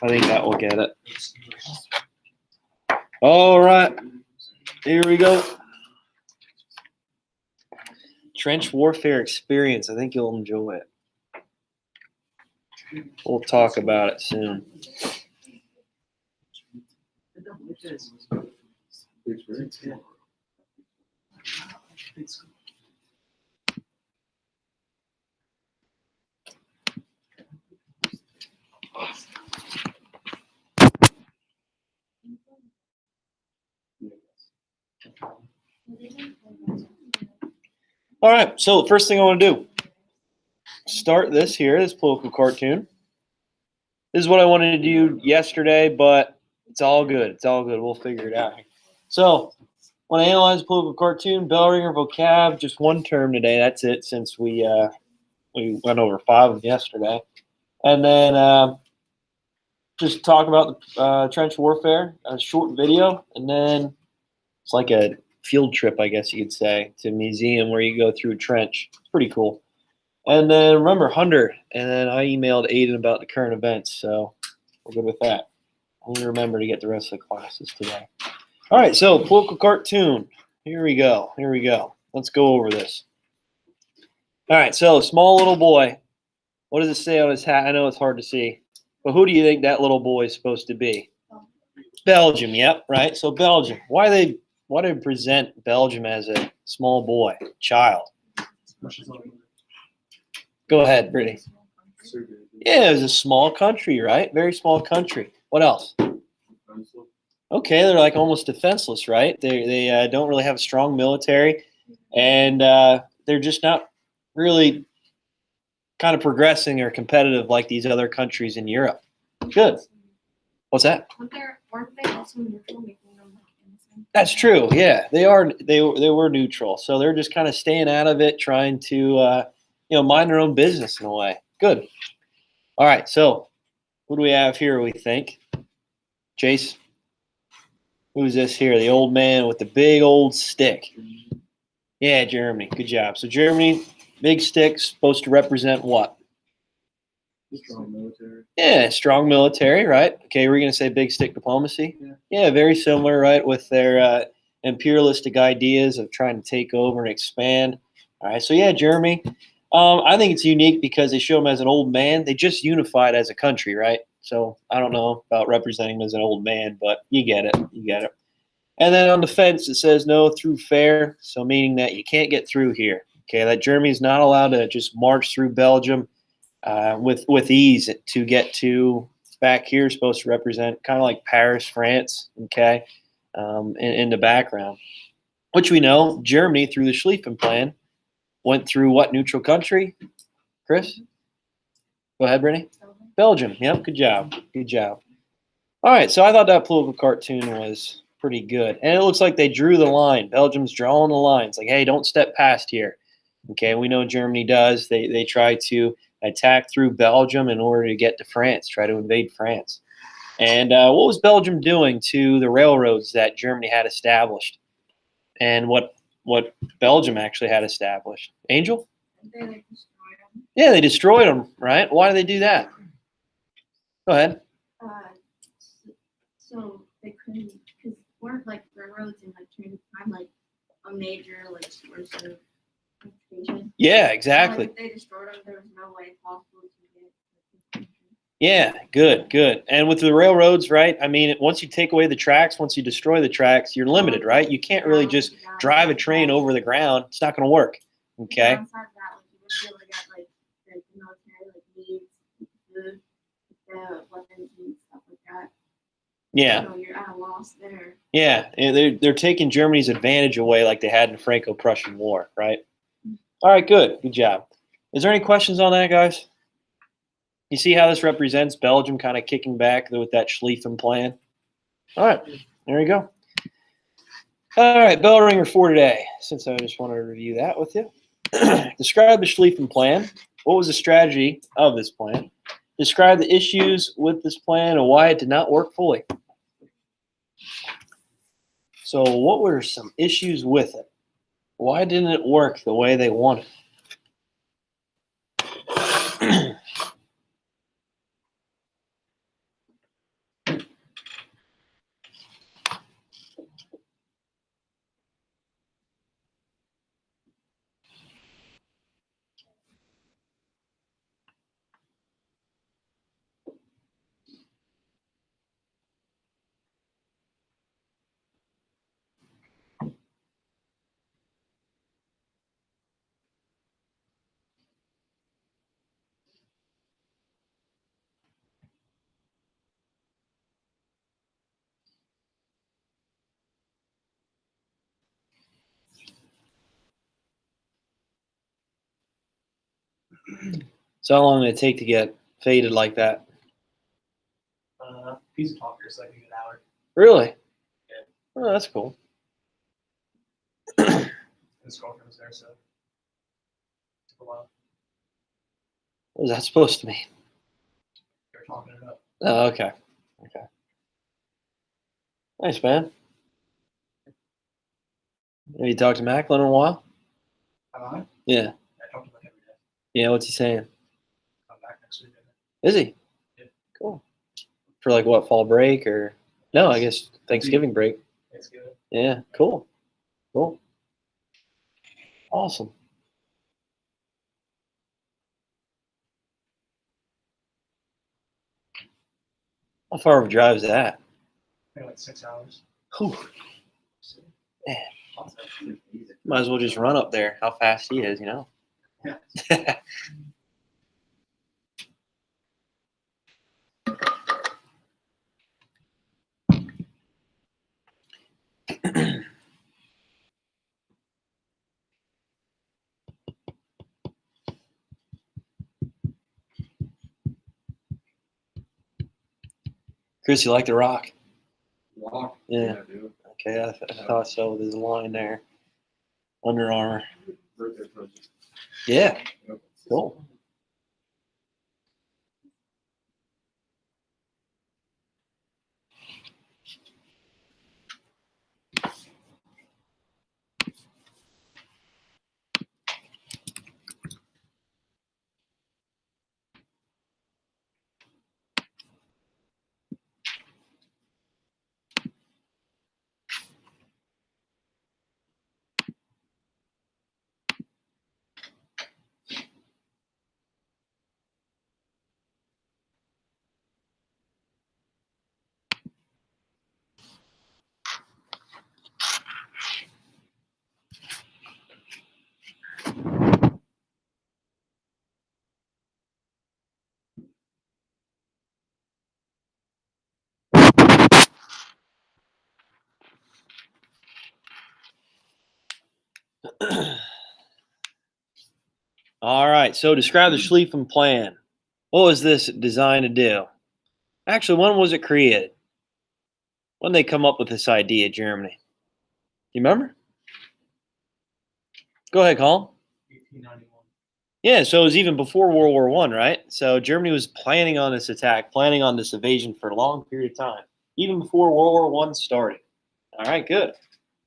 I think that will get it. All right. Here we go. Trench warfare experience. I think you'll enjoy it. We'll talk about it soon. All right, so the first thing I want to do, start this here, this political cartoon. This is what I wanted to do yesterday, but it's all good. It's all good. We'll figure it out. So when I analyze political cartoon, Bellaringer vocab, just one term today. That's it, since we went over 5 of them yesterday. And then just talk about the trench warfare, a short video, and then it's like a field trip, I guess you could say, to a museum where you go through a trench. It's pretty cool. And then remember, Hunter, and then I emailed Aiden about the current events, so we're good with that. I'm going to remember to get the rest of the classes today. All right, so political cartoon. Here we go. Here we go. Let's go over this. All right, so small little boy. What does it say on his hat? I know it's hard to see, but who do you think that little boy is supposed to be? Belgium, yep, right. So Belgium. Why do they present Belgium as a small boy, child? Go ahead, Brittany. Yeah, it was a small country, right? Very small country. What else? Okay, they're like almost defenseless, right? They don't really have a strong military, and they're just not really kind of progressing or competitive like these other countries in Europe. Good. What's that? Weren't they also neutral, making them innocent? That's true. Yeah, they are. They were neutral, so they're just kind of staying out of it, trying to mind their own business in a way. Good. All right. So, what do we have here? We think, Chase. Who's this here? The old man with the big old stick. Yeah, Germany. Good job. So Germany, big stick, supposed to represent what? Strong military. Yeah, strong military, right? Okay, we're going to say big stick diplomacy. Yeah, very similar, right, with their imperialistic ideas of trying to take over and expand. All right, so yeah, Germany. I think it's unique because they show him as an old man. They just unified as a country, right? So I don't know about representing him as an old man, but you get it. You get it. And then on the fence, it says no through fair, so meaning that you can't get through here. Okay, that Germany's not allowed to just march through Belgium with ease to get to back here. Supposed to represent kind of like Paris, France, okay, in the background. Which we know, Germany, through the Schlieffen Plan, went through what neutral country? Chris? Go ahead, Brittany. Belgium. Yep, good job. Good job. All right, so I thought that political cartoon was pretty good. And it looks like they drew the line. Belgium's drawing the line. It's like, hey, don't step past here. Okay, we know Germany does. They try to attack through Belgium in order to get to France, try to invade France. And what was Belgium doing to the railroads that Germany had established? And what Belgium actually had established? Angel? They destroyed them. Yeah, they destroyed them, right? Why do they do that? Go ahead. So they couldn't, because weren't like railroads in like trying to find like a major like source of transportation. Yeah, exactly. So, like, they destroyed them. There was no way possible to get. Yeah, good, good. And with the railroads, right? I mean, once you take away the tracks, once you destroy the tracks, you're limited, right? You can't really just drive a train over the ground. It's not going to work. Okay. Downside of that, like you wouldn't be able to get like the military like needs, food, the weapons and stuff like that. Yeah. So you're at a loss there. Yeah, and they're taking Germany's advantage away like they had in the Franco-Prussian War, right? All right, good. Good job. Is there any questions on that, guys? You see how this represents Belgium kind of kicking back with that Schlieffen Plan? All right, there you go. All right, Bellaringer for today, since I just wanted to review that with you. Describe the Schlieffen Plan. What was the strategy of this plan? Describe the issues with this plan and why it did not work fully. So what were some issues with it? Why didn't it work the way they wanted? So how long did it take to get faded like that? Piece of talker, so like a good hour. Really? Yeah. Oh, that's cool. His girlfriend was there, so it took a while. What was that supposed to mean? They were talking it up. Oh, okay. Okay. Nice, man. Have you talked to Macklin in a while? Have I? Yeah. I talk to him like every day. Yeah, what's he saying? Come back next week. Is he? Yeah. Cool. For like what, fall break or no, I guess Thanksgiving break. Thanksgiving. Yeah, cool. Cool. Awesome. How far of a drive is that? Maybe like 6 hours. Whew. So, Man. awesome. Might as well just run up there. How fast he is, you know? Yeah. Chris, you like the rock? Rock. Yeah. Dude. Okay, I thought so with his line there. Under Armour. Birthday present. Yeah, Yep. cool. All right, so describe the Schlieffen Plan. What was this designed to do? Actually, when was it created? When did they come up with this idea, Germany? You remember? Go ahead, Colin. 1891. Yeah, so it was even before World War One, right? So Germany was planning on this attack, planning on this invasion for a long period of time, even before World War One started. All right, good,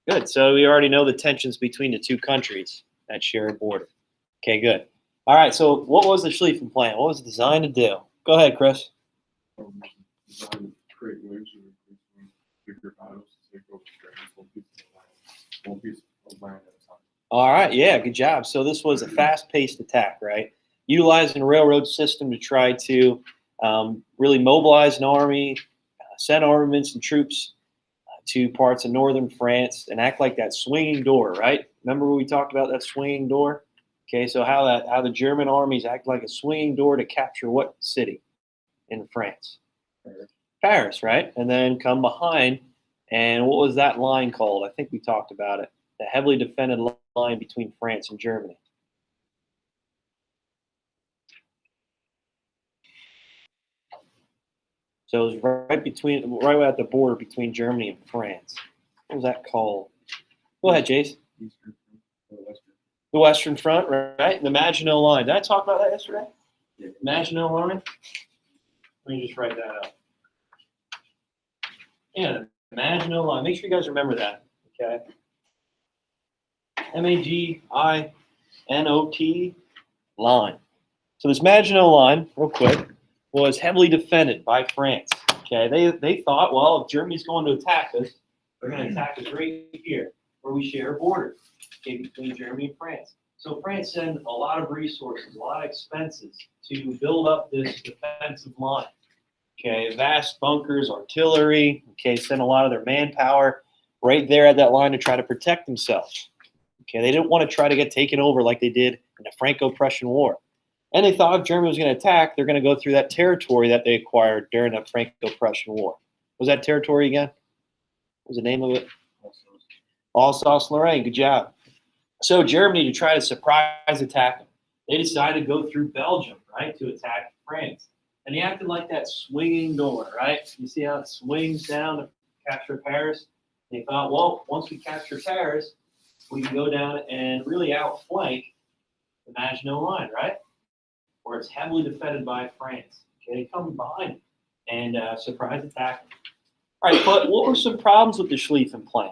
good. So we already know the tensions between the two countries that share a border. Okay, good. All right, so what was the Schlieffen Plan? What was it designed to do? Go ahead, Chris. Designed to create waves or bigger battles to take over France, one piece of land at a time. All right, yeah, good job. So this was a fast-paced attack, right? Utilizing a railroad system to try to really mobilize an army, send armaments and troops to parts of northern France, and act like that swinging door, right? Remember when we talked about that swinging door? Okay, so how the German armies act like a swinging door to capture what city in France? Paris, right? And then come behind, and what was that line called? I think we talked about it. The heavily defended line between France and Germany. So it was right at the border between Germany and France. What was that called? Go ahead, Jace. Eastern, Western. The Western Front, right? The Maginot Line. Did I talk about that yesterday? Yeah. Maginot Line. Let me just write that out. Yeah, the Maginot Line. Make sure you guys remember that. Okay. Maginot line. So this Maginot Line, real quick, was heavily defended by France. Okay, they thought, well, if Germany's going to attack us, they're going to attack us right here, where we share a border, okay, between Germany and France. So France sent a lot of resources, a lot of expenses to build up this defensive line. Okay, vast bunkers, artillery. Okay, sent a lot of their manpower right there at that line to try to protect themselves. Okay, they didn't want to try to get taken over like they did in the Franco-Prussian War. And they thought if Germany was going to attack, they're going to go through that territory that they acquired during the Franco-Prussian War. What was that territory again? What was the name of it? Alsace-Lorraine. Good job. So Germany, to try to surprise attack them, they decided to go through Belgium, right, to attack France. And they acted like that swinging door, right? You see how it swings down to capture Paris? They thought, well, once we capture Paris, we can go down and really outflank the Maginot Line, right? Where it's heavily defended by France. Okay, they come behind and surprise attack. All right, but what were some problems with the Schlieffen Plan?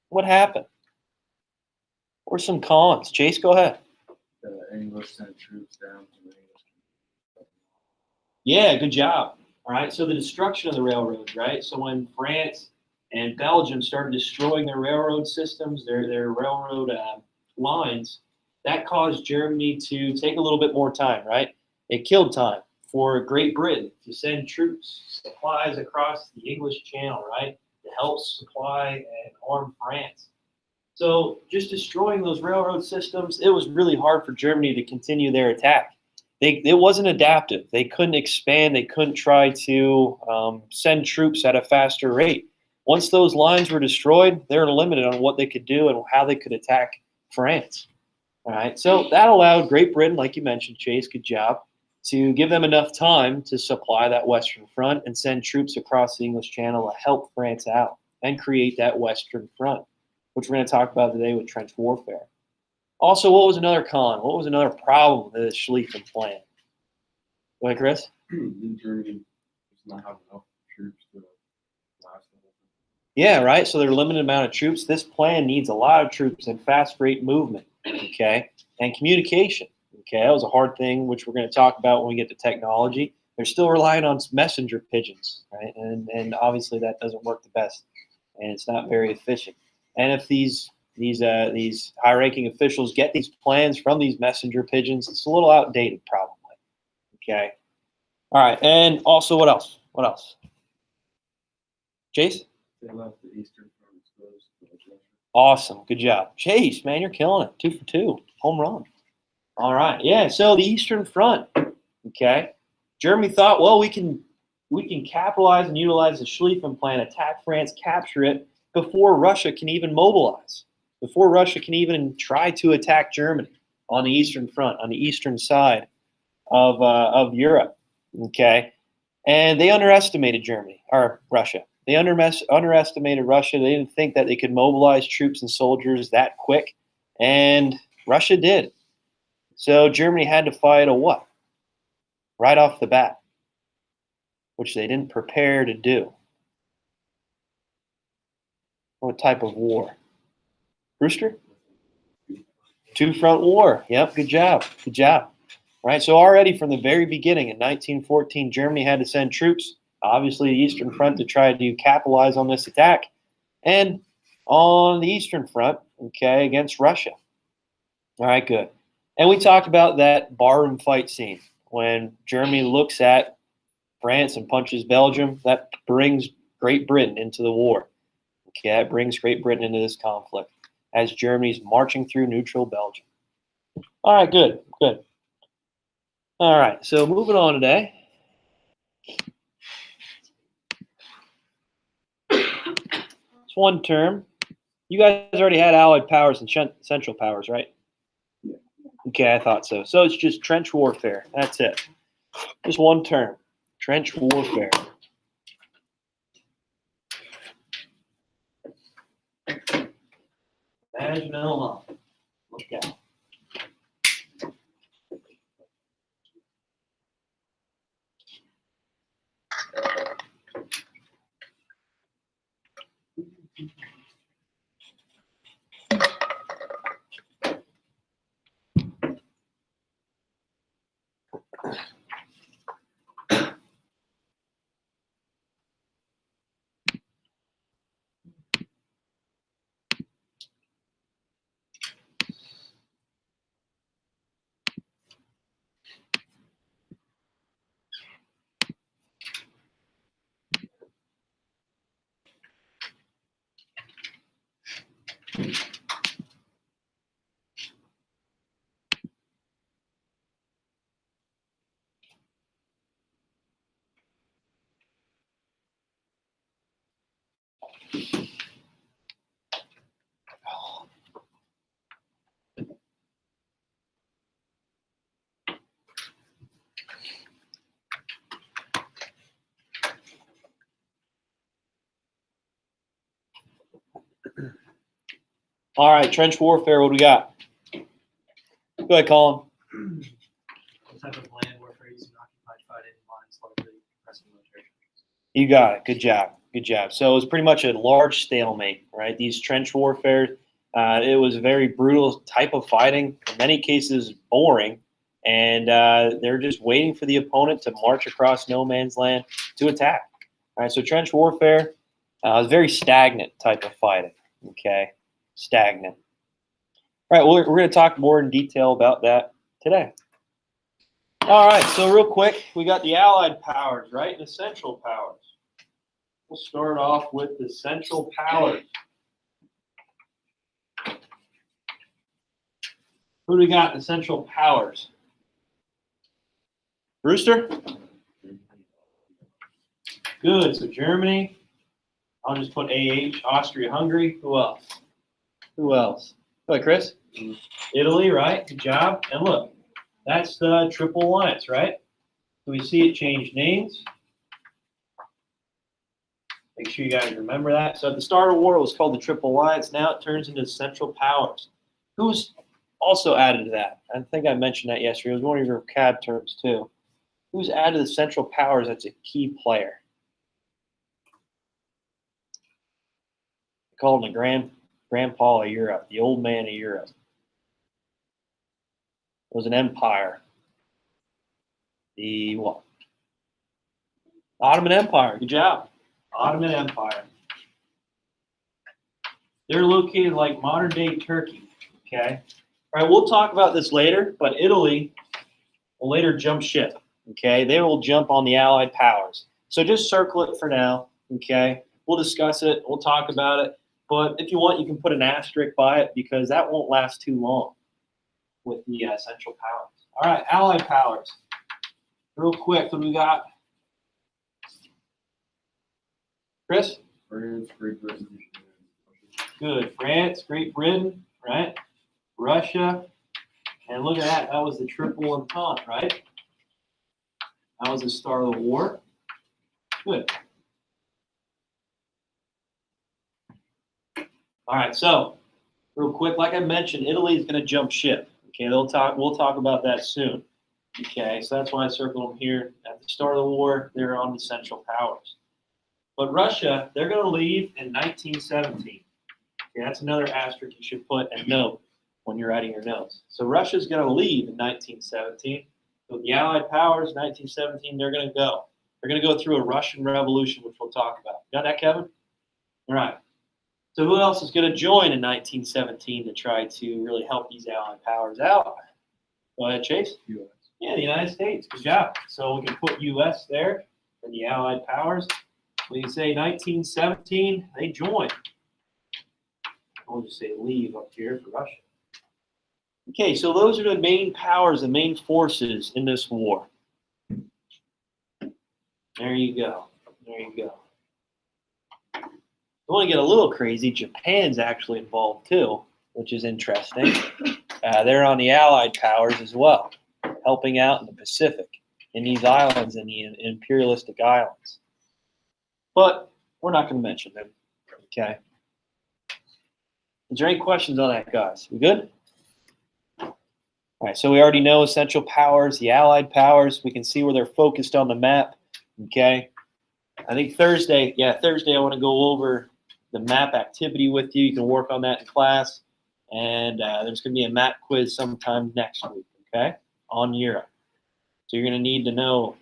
What happened? What were some cons? Chase, go ahead. The English sent troops down to the English. Yeah, good job. All right, so the destruction of the railroads, right? So when France and Belgium started destroying their railroad systems, their railroad lines, that caused Germany to take a little bit more time, right? It killed time for Great Britain to send troops, supplies across the English Channel, right, to help supply and arm France. So just destroying those railroad systems, it was really hard for Germany to continue their attack. It wasn't adaptive. They couldn't expand. They couldn't try to send troops at a faster rate. Once those lines were destroyed, they were limited on what they could do and how they could attack France. All right, so that allowed Great Britain, like you mentioned, Chase, good job, to give them enough time to supply that Western Front and send troops across the English Channel to help France out and create that Western Front, which we're going to talk about today with trench warfare. Also, what was another con? What was another problem with the Schlieffen Plan? Go ahead, Chris. In Germany does not have enough troops to last the whole thing. Yeah, right. So there's a limited amount of troops. This plan needs a lot of troops and fast rate movement, okay, and communication. Okay, that was a hard thing, which we're going to talk about when we get to technology. They're still relying on messenger pigeons, right? And obviously that doesn't work the best, and it's not very efficient. And if these high-ranking officials get these plans from these messenger pigeons, it's a little outdated, probably. Okay. All right. And also, what else? What else? Chase? They left the Eastern Front exposed to the Russia. Awesome. Good job. Chase, man, you're killing it. 2 for 2. Home run. All right. Yeah. So the Eastern Front. Okay. Germany thought, well, we can capitalize and utilize the Schlieffen Plan, attack France, capture it before Russia can even mobilize, before Russia can even try to attack Germany on the Eastern Front, on the eastern side of Europe. Okay. And they underestimated Germany or Russia. They underestimated Russia. They didn't think that they could mobilize troops and soldiers that quick, and Russia did. So Germany had to fight a what? Right off the bat, which they didn't prepare to do. What type of war? Rooster? 2-front war. Yep, good job. Good job. Right, so already from the very beginning in 1914, Germany had to send troops, obviously the Eastern Front, to try to capitalize on this attack, and on the Eastern Front, okay, against Russia. All right, good. And we talked about that barroom fight scene when Germany looks at France and punches Belgium. That brings Great Britain into the war. Okay, that brings Great Britain into this conflict as Germany's marching through neutral Belgium. All right, good, good. All right, so moving on today. It's one term. You guys already had Allied powers and Central powers, right? Yeah. Okay, I thought so. So it's just trench warfare. That's it. Just one term. Trench warfare. Maginot Line. Look out. All right, trench warfare, what do we got? Go ahead, Colin. What type of land warfare using occupied fighting lines largely pressing military? You got it. Good job. Good job. So it was pretty much a large stalemate, right? These trench warfare, it was a very brutal type of fighting, in many cases boring, and they're just waiting for the opponent to march across no man's land to attack. All right, so trench warfare is very stagnant type of fighting, okay? Stagnant. All right, well, we're going to talk more in detail about that today. All right, so real quick, we got the Allied powers, right, and the Central powers. We'll start off with the Central powers. Who do we got in the Central powers? Brewster? Good, so Germany. I'll just put AH, Austria-Hungary. Who else? Who else? Go ahead, Chris. Italy, right? Good job. And look, that's the Triple Alliance, right? So we see it change names. Make sure you guys remember that. So at the start of the war, it was called the Triple Alliance. Now it turns into Central Powers. Who's also added to that? I think I mentioned that yesterday. It was one of your CAD terms, too. Who's added to the Central Powers that's a key player? They call him the grandpa of Europe, the old man of Europe. It was an empire. The what? Ottoman Empire. Good job. Ottoman Empire. They're located like modern day Turkey. Okay. All right, we'll talk about this later, but Italy will later jump ship. Okay, they will jump on the Allied powers. So just circle it for now. Okay, we'll discuss it. We'll talk about it. But if you want, you can put an asterisk by it because that won't last too long with the Central powers. All right, Allied powers. Real quick, what do we got? Chris? France, Great Britain. Good. France, Great Britain, right? Russia. And look at that. That was the Triple Entente, right? That was the start of the war. Good. All right, so real quick, like I mentioned, Italy is going to jump ship. Okay, we'll talk about that soon. Okay, so that's why I circled them here. At the start of the war, they're on the Central Powers. But Russia, they're going to leave in 1917. Okay, that's another asterisk you should put and note when you're writing your notes. So Russia's going to leave in 1917. So the Allied powers, 1917, they're going to go. They're going to go through a Russian Revolution, which we'll talk about. Got that, Kevin? All right. So who else is going to join in 1917 to try to really help these Allied powers out? Go ahead, Chase. US. Yeah, the United States. Good job. So we can put U.S. there for the Allied powers. We can say 1917, they join. I'll just say leave up here for Russia. Okay, so those are the main powers, the main forces in this war. There you go. There you go. I want to get a little crazy. Japan's actually involved too, which is interesting. They're on the Allied powers as well, helping out in the Pacific, in these islands, in the imperialistic islands. But we're not going to mention them. Okay. Is there any questions on that, guys? We good? All right, so we already know Central powers, the Allied powers. We can see where they're focused on the map. Okay. I think Thursday I want to go over the map activity with you. You can work on that in class. And there's going to be a map quiz sometime next week, okay, on Europe. So you're going to need to know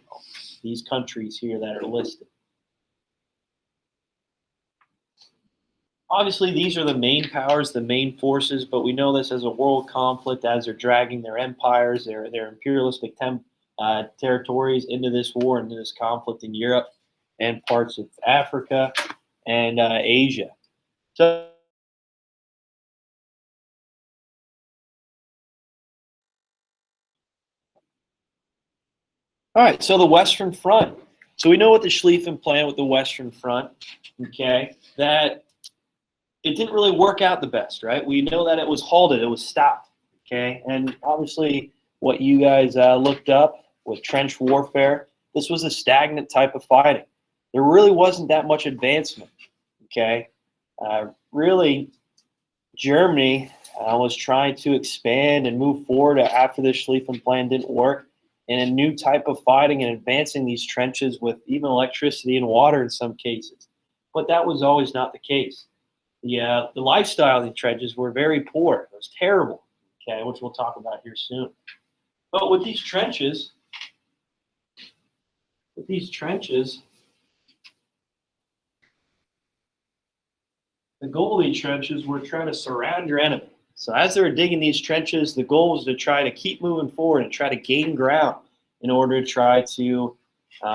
these countries here that are listed. Obviously, these are the main powers, the main forces, but we know this as a world conflict as they're dragging their empires, their imperialistic territories into this war, into this conflict in Europe and parts of Africa and Asia. So all right, so the Western Front. So we know what the Schlieffen Plan with the Western Front, okay, that it didn't really work out the best, right? We know that it was halted, it was stopped, okay? And obviously what you guys looked up with trench warfare, this was a stagnant type of fighting. There really wasn't that much advancement, okay? Really, Germany was trying to expand and move forward after the Schlieffen Plan didn't work, and a new type of fighting and advancing these trenches with even electricity and water in some cases. But that was always not the case. The lifestyle of the trenches were very poor. It was terrible, okay, which we'll talk about here soon. But with these trenches, the goal of these trenches were trying to surround your enemy. So as they were digging these trenches, the goal was to try to keep moving forward and try to gain ground in order to try to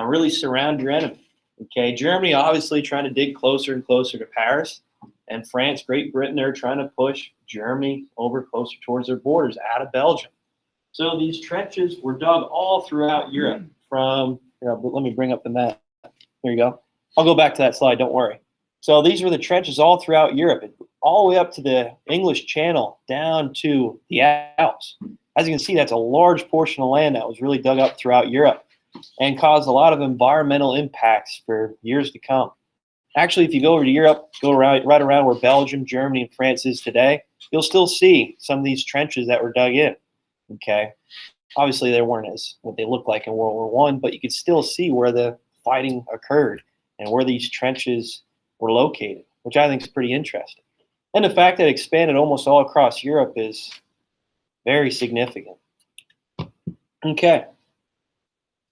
really surround your enemy. Okay, Germany obviously trying to dig closer and closer to Paris, and France, Great Britain, they're trying to push Germany over closer towards their borders out of Belgium. So these trenches were dug all throughout Europe from, let me bring up the map. There you go. I'll go back to that slide, don't worry. So these were the trenches all throughout Europe, all the way up to the English Channel, down to the Alps. As you can see, that's a large portion of land that was really dug up throughout Europe and caused a lot of environmental impacts for years to come. Actually, if you go over to Europe, go right around where Belgium, Germany, and France is today, you'll still see some of these trenches that were dug in. Okay, obviously they weren't as what they looked like in World War I, but you could still see where the fighting occurred and where these trenches were located, which I think is pretty interesting. And the fact that it expanded almost all across Europe is very significant. Okay,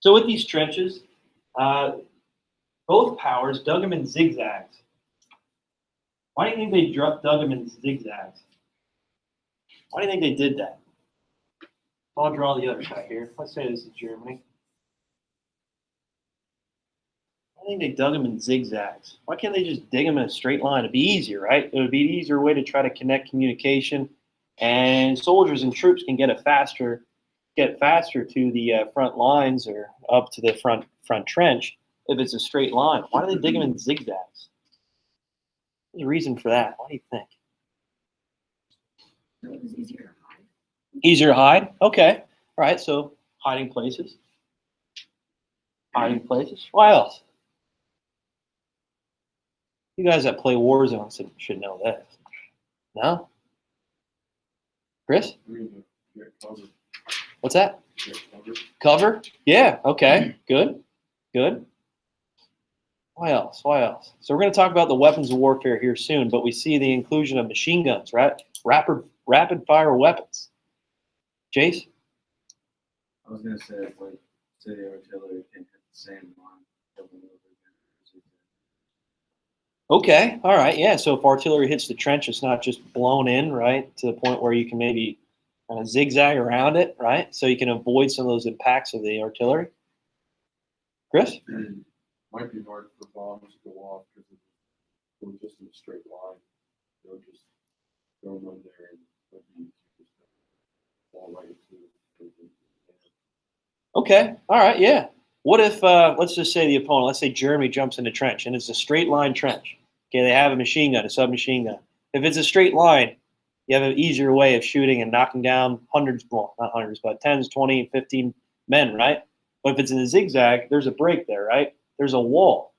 so with these trenches, both powers dug them in zigzags. Why do you think they dug them in zigzags? Why do you think they did that? I'll draw the other side here. Let's say this is Germany. I think they dug them in zigzags. Why can't they just dig them in a straight line? It'd be easier, right? It would be an easier way to try to connect communication, and soldiers and troops can get faster to the front lines or up to the front trench if it's a straight line. Why do they dig them in zigzags? There's a reason for that. What do you think? It was easier to hide. Easier to hide? Okay. All right, so hiding places. Hiding places. Why else? You guys that play Warzone should know this. No? Chris? I mean, yeah, cover. What's that? Yeah, cover. Cover? Yeah, okay. Good. Good. Why else? Why else? So we're going to talk about the weapons of warfare here soon, but we see the inclusion of machine guns, right? Rapid fire weapons. Jace? I was gonna say it's like city artillery can hit the same line over and over again. Okay, all right, yeah. So if artillery hits the trench, it's not just blown in, right, to the point where you can maybe kind of zigzag around it, right? So you can avoid some of those impacts of the artillery. Chris? Might be hard for bombs to go off because it was just in a straight line. They'll just throw them in there and just fall right into it. Okay, all right, yeah. What if, let's just say the opponent, let's say Germany jumps in the trench, and it's a straight line trench. Okay, they have a machine gun, a submachine gun. If it's a straight line, you have an easier way of shooting and knocking down hundreds, well, not hundreds, but 10s, 20, 15 men, right? But if it's in a zigzag, there's a break there, right? There's a wall.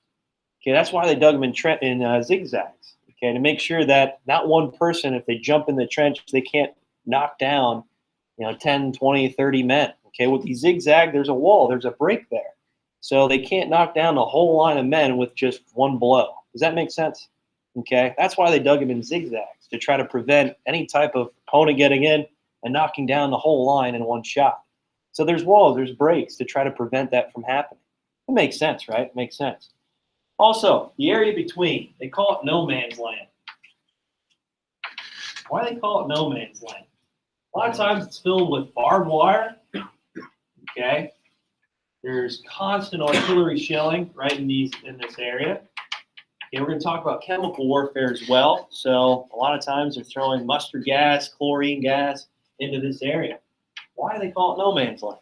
Okay, that's why they dug them in zigzags. Okay, to make sure that not one person, if they jump in the trench, they can't knock down, 10, 20, 30 men. Okay, with the zigzag, there's a wall, there's a break there. So they can't knock down the whole line of men with just one blow. Does that make sense? Okay, that's why they dug them in zigzags, to try to prevent any type of opponent getting in and knocking down the whole line in one shot. So there's walls, there's breaks to try to prevent that from happening. It makes sense, right? It makes sense. Also, the area between, they call it no man's land. Why do they call it no man's land? A lot of times it's filled with barbed wire. Okay, there's constant artillery shelling right in this area. Okay, we're going to talk about chemical warfare as well. So a lot of times they're throwing mustard gas, chlorine gas into this area. Why do they call it no man's land?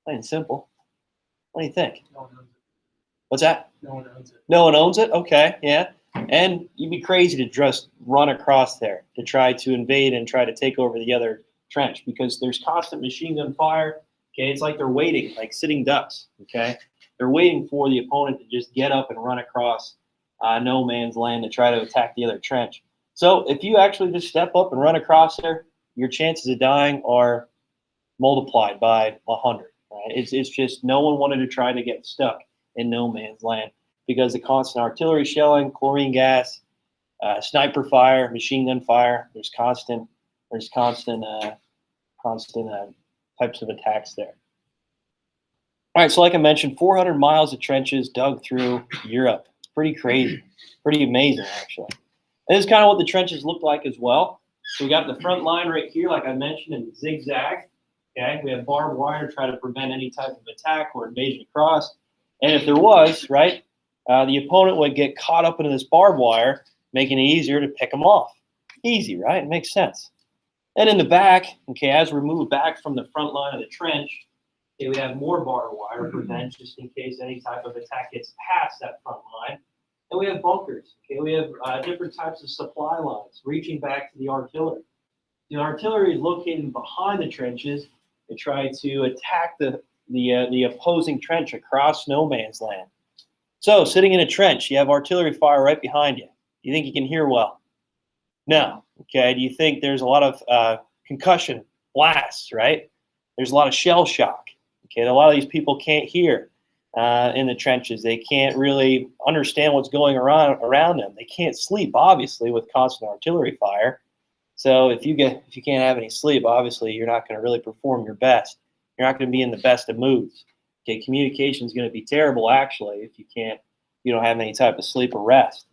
Plain and simple. What do you think? No one owns it. What's that? No one owns it. No one owns it? Okay, yeah. And you'd be crazy to just run across there to try to invade and try to take over the other trench because there's constant machine gun fire. Okay, it's like they're waiting, like sitting ducks. Okay, they're waiting for the opponent to just get up and run across no man's land to try to attack the other trench. So if you actually just step up and run across there, your chances of dying are multiplied by 100. Right? It's just no one wanted to try to get stuck in no man's land because of constant artillery shelling, chlorine gas, sniper fire, machine gun fire. There's constant types of attacks there. All right, so like I mentioned, 400 miles of trenches dug through Europe. It's pretty crazy, pretty amazing actually. And this is kind of what the trenches look like as well. So we got the front line right here, like I mentioned, in zigzag. Okay, we have barbed wire to try to prevent any type of attack or invasion across. And if there was, right, the opponent would get caught up into this barbed wire, making it easier to pick them off. Easy, right? It makes sense. And in the back, okay, as we move back from the front line of the trench, okay, we have more barbed wire to prevent just in case any type of attack gets past that front line. And we have bunkers. Okay, we have different types of supply lines reaching back to the artillery. The artillery is located behind the trenches to try to attack the opposing trench across no man's land. So, sitting in a trench, you have artillery fire right behind you. Do you think you can hear well? No. Okay. Do you think there's a lot of concussion blasts? Right. There's a lot of shell shock. Okay. A lot of these people can't hear in the trenches. They can't really understand what's going around them. They can't sleep, obviously, with constant artillery fire. So if you can't have any sleep, obviously you're not going to really perform your best. You're not going to be in the best of moods. Okay, communication is going to be terrible actually if you don't have any type of sleep or rest.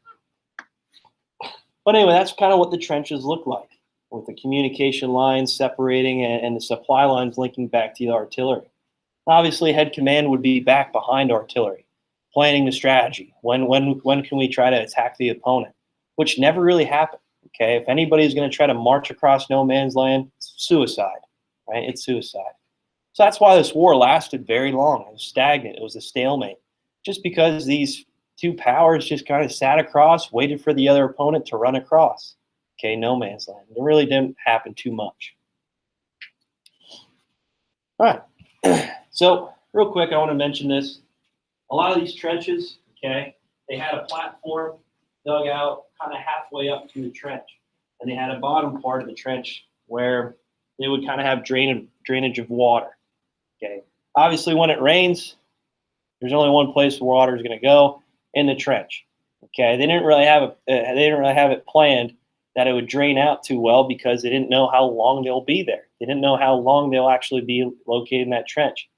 But anyway, that's kind of what the trenches look like, with the communication lines separating and the supply lines linking back to the artillery. Obviously, head command would be back behind artillery, planning the strategy. When can we try to attack the opponent? Which never really happened. Okay, if anybody's going to try to march across no man's land, it's suicide, right? It's suicide. So that's why this war lasted very long. It was stagnant. It was a stalemate, just because these two powers just kind of sat across, waited for the other opponent to run across. Okay, no man's land. It really didn't happen too much. All right. So real quick, I want to mention this. A lot of these trenches, okay, they had a platform dug out kind of halfway up through the trench. And they had a bottom part of the trench where they would kind of have drainage of water. Okay. Obviously, when it rains, there's only one place where water is going to go, in the trench. Okay. They didn't really have it planned that it would drain out too well because they didn't know how long they'll be there. They didn't know how long they'll actually be located in that trench.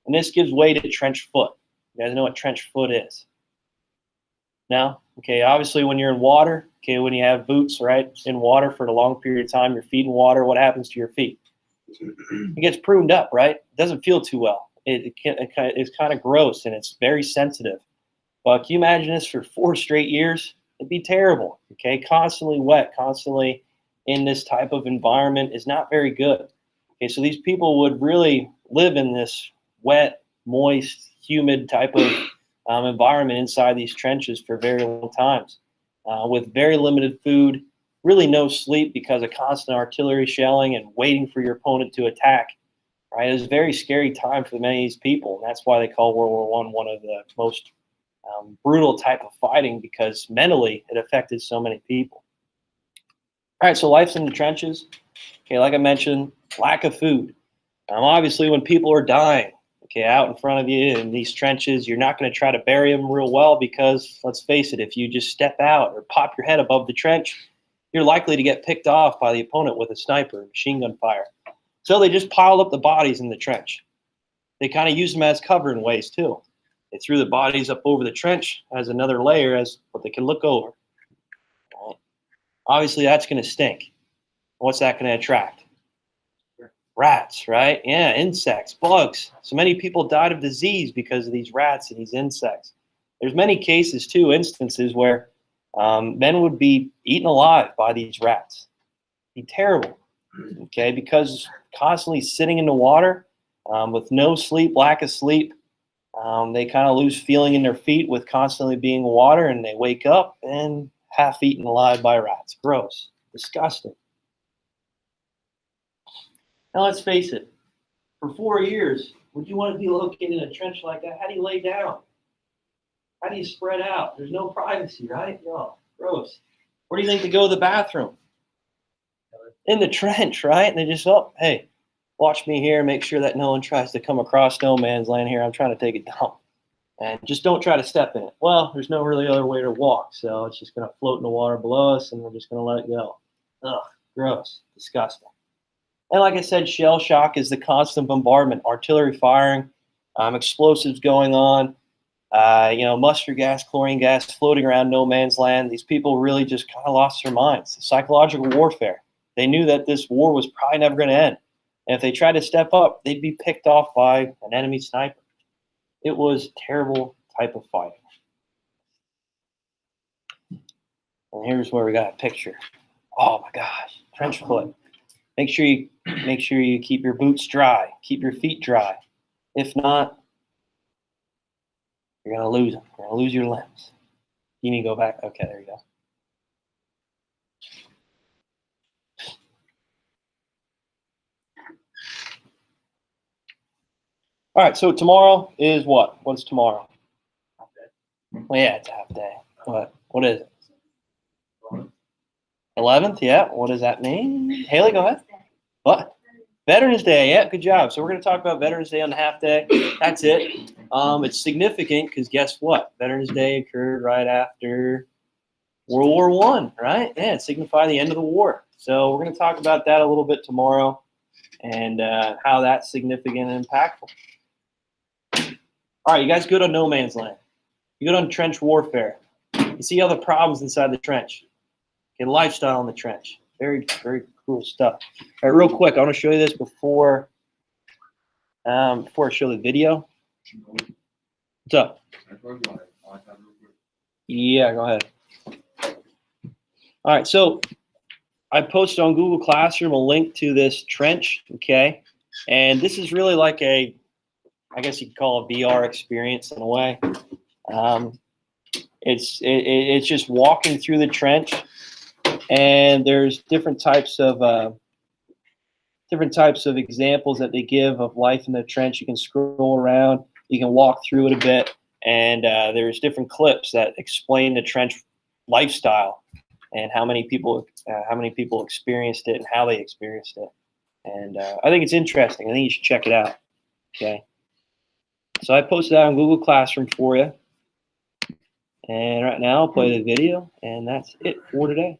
And this gives way to trench foot. You guys know what trench foot is? No? Okay, obviously when you're in water, okay, when you have boots, right, in water for a long period of time, your feet in water, what happens to your feet? It gets pruned up, right? It doesn't feel too well. It's kind of gross and it's very sensitive. But can you imagine this for 4 straight years? It'd be terrible, okay? Constantly wet, constantly in this type of environment is not very good. Okay, so these people would really live in this wet, moist, humid type of environment inside these trenches for very long times, with very limited food, really no sleep because of constant artillery shelling and waiting for your opponent to attack. Right, it was a very scary time for many of these people, and that's why they call World War I one of the most brutal type of fighting, because mentally it affected so many people. All right, so life's in the trenches. Okay, like I mentioned, lack of food. Obviously, when people are dying, okay, out in front of you in these trenches, you're not going to try to bury them real well because, let's face it, if you just step out or pop your head above the trench, you're likely to get picked off by the opponent with a sniper or machine gun fire. So they just piled up the bodies in the trench. They kind of use them as cover in ways too. They threw the bodies up over the trench as another layer as what they can look over. Right. Obviously, that's going to stink. What's that going to attract? Rats, right? Yeah, insects, bugs. So many people died of disease because of these rats and these insects. There's many cases too, instances where men would be eaten alive by these rats. It'd be terrible, okay? Because constantly sitting in the water with no sleep, lack of sleep, they kind of lose feeling in their feet with constantly being water, and they wake up and half eaten alive by rats. Gross, disgusting. Now let's face it, for 4 years, would you want to be located in a trench like that? How do you lay down? How do you spread out? There's no privacy, right? No, gross. Where do you think they go to the bathroom? In the trench, right? And they just, oh, hey, watch me here. Make sure that no one tries to come across no man's land here. I'm trying to take a dump. And just don't try to step in it. Well, there's no really other way to walk. So it's just going to float in the water below us, and we're just going to let it go. Ugh, gross, disgusting. And like I said, shell shock is the constant bombardment, artillery firing, explosives going on, mustard gas, chlorine gas floating around no man's land. These people really just kind of lost their minds. Psychological warfare. They knew that this war was probably never going to end. And if they tried to step up, they'd be picked off by an enemy sniper. It was a terrible type of fighting. And here's where we got a picture. Oh my gosh, trench foot. Make sure you keep your boots dry, keep your feet dry. If not, you're gonna lose them. You're gonna lose your limbs. You need to go back. Okay, there you go. All right, so tomorrow is what? What's tomorrow? Well, yeah, it's a half day. What is it? 11th, yeah. What does that mean? Haley, go ahead. What? Veterans Day, yeah, good job. So we're going to talk about Veterans Day on the half day. That's it. It's significant because guess what? Veterans Day occurred right after World War I, right? Yeah, it signified the end of the war. So we're going to talk about that a little bit tomorrow and how that's significant and impactful. All right, you guys good on no man's land. You good on trench warfare. You see all the problems inside the trench. Okay, lifestyle in the trench. Very, very cool stuff. All right, real quick, I want to show you this before I show the video. What's up? Yeah, go ahead. All right, so I posted on Google Classroom a link to this trench, okay? And this is really like I guess you could call it a VR experience in a way. It's just walking through the trench, and there's different types of examples that they give of life in the trench. You can scroll around, you can walk through it a bit, and there's different clips that explain the trench lifestyle and how many people experienced it and how they experienced it. And I think it's interesting. I think you should check it out. Okay. So I posted that on Google Classroom for you. And right now I'll play the video, and that's it for today.